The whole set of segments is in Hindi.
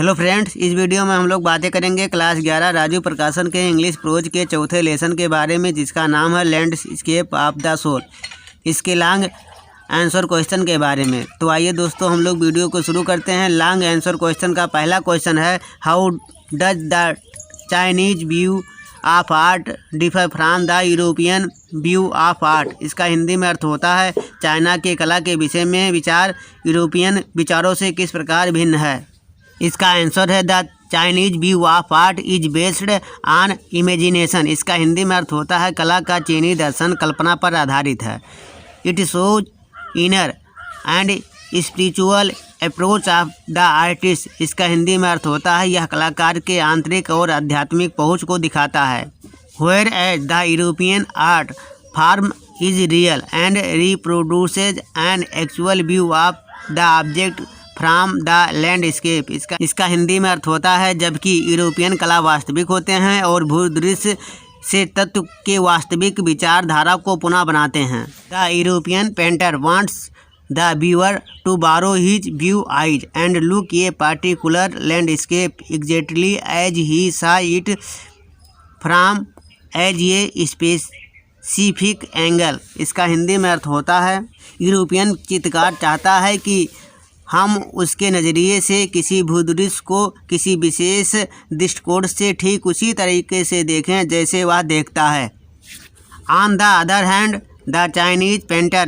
हेलो फ्रेंड्स, इस वीडियो में हम लोग बातें करेंगे क्लास 11 राजू प्रकाशन के इंग्लिश प्रोज के चौथे लेसन के बारे में, जिसका नाम है लैंडस्केप ऑफ द सोल। इसके लॉन्ग आंसर क्वेश्चन के बारे में। तो आइए दोस्तों, हम लोग वीडियो को शुरू करते हैं। लॉन्ग आंसर क्वेश्चन का पहला क्वेश्चन है, how does the Chinese view of art differ from the European view of art. इसका हिंदी में अर्थ होता है, चाइना के कला के विषय में विचार यूरोपियन विचारों से किस प्रकार भिन्न है। इसका आंसर है, the Chinese view of art is based on imagination. इसका हिंदी में अर्थ होता है, कला का चीनी दर्शन कल्पना पर आधारित है। It shows inner and spiritual approach of the artist. इसका हिंदी में अर्थ होता है, यह कलाकार के आंतरिक और आध्यात्मिक पहुँच को दिखाता है। Where as the European art form is real and reproduces an actual view of the object from the landscape. इसका हिंदी में अर्थ होता है, जबकि यूरोपियन कला वास्तविक होते हैं और भूदृश्य से तत्व के वास्तविक विचारधारा को पुनः बनाते हैं। The European painter wants the viewer to borrow his view eyes and look a particular landscape exactly as he saw it from as a specific angle. इसका हिंदी में अर्थ होता है, यूरोपियन चित्रकार चाहता है कि हम उसके नज़रिए से किसी भूदृश्य को किसी विशेष दृष्टिकोण से ठीक उसी तरीके से देखें जैसे वह देखता है। On the other hand the Chinese painter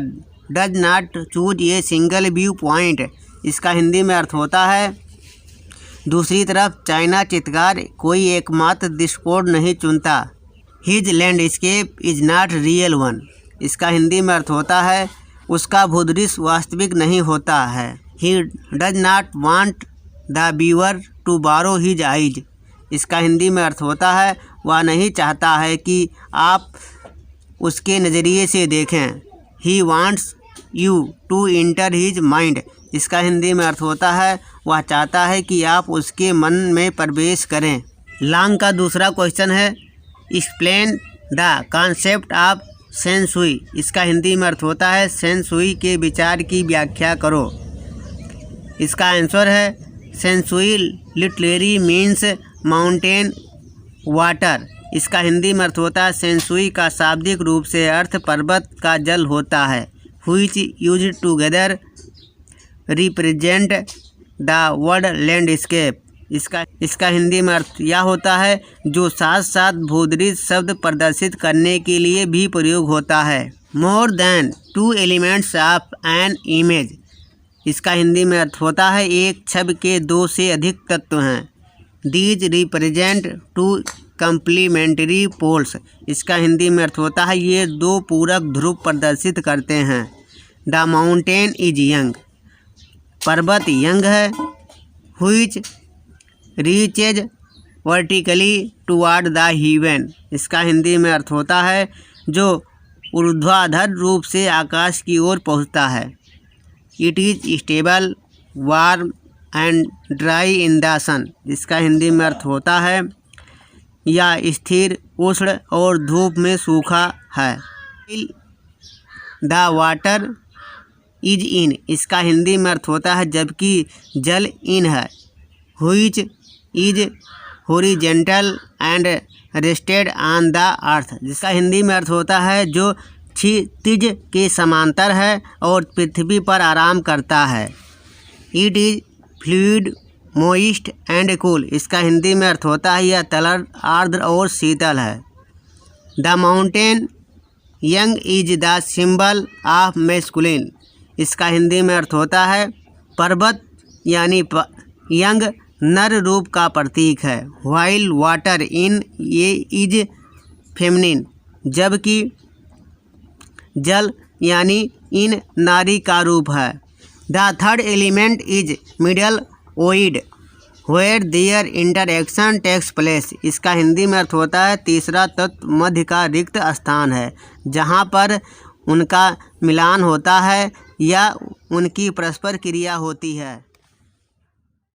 does not choose a single view point. इसका हिंदी में अर्थ होता है, दूसरी तरफ चाइना चित्रकार कोई एकमात्र दृष्टिकोण नहीं चुनता। His landscape is not real one. इसका हिंदी में अर्थ होता है, उसका भूदृश्य वास्तविक नहीं होता है। He does not want the viewer to borrow his eyes। इसका हिंदी में अर्थ होता है, वह नहीं चाहता है कि आप उसके नज़रिए से देखें। He wants you to enter his mind। इसका हिंदी में अर्थ होता है, वह चाहता है कि आप उसके मन में प्रवेश करें। लॉन्ग का दूसरा क्वेश्चन है, explain the concept of sense हुई। इसका हिंदी में अर्थ होता है, सेंस हुई के विचार की व्याख्या करो। इसका आंसर है, Sansui literary means mountain water. इसका हिंदी में अर्थ होता है, सेंसुई का शाब्दिक रूप से अर्थ पर्वत का जल होता है। Which use together represent the word landscape. इसका हिंदी में अर्थ यह होता है, जो साथ साथ भूदृश्य शब्द प्रदर्शित करने के लिए भी प्रयोग होता है। More than two elements of an image. इसका हिंदी में अर्थ होता है, एक छवि के दो से अधिक तत्व हैं। These represent two complementary poles. इसका हिंदी में अर्थ होता है, ये दो पूरक ध्रुव प्रदर्शित करते हैं। The mountain is young. पर्वत यंग है। Which reaches vertically toward the haven. इसका हिंदी में अर्थ होता है, जो ऊर्ध्वाधर रूप से आकाश की ओर पहुँचता है। It is stable warm and dry in the sun. इसका हिंदी में अर्थ होता है, या स्थिर उष्ण और धूप में सूखा है। The water is in. इसका हिंदी में अर्थ होता है, जबकि जल इन है। Which is horizontal and rested on the earth. जिसका हिंदी में अर्थ होता है, जो क्षितिज के समांतर है और पृथ्वी पर आराम करता है। It is fluid moist and cool. इसका हिंदी में अर्थ होता है, यह तरल आर्द्र और शीतल है। The mountain young is the symbol of masculine. इसका हिंदी में अर्थ होता है, पर्वत यानी यंग नर रूप का प्रतीक है। व्हाइल वाटर इन ये इज फेमिनिन। जबकि जल यानी इन नारी का रूप है। The third element is middle void where there interaction takes place. इसका हिंदी में अर्थ होता है, तीसरा तत्व मध्य का रिक्त स्थान है, जहाँ पर उनका मिलान होता है या उनकी परस्पर क्रिया होती है।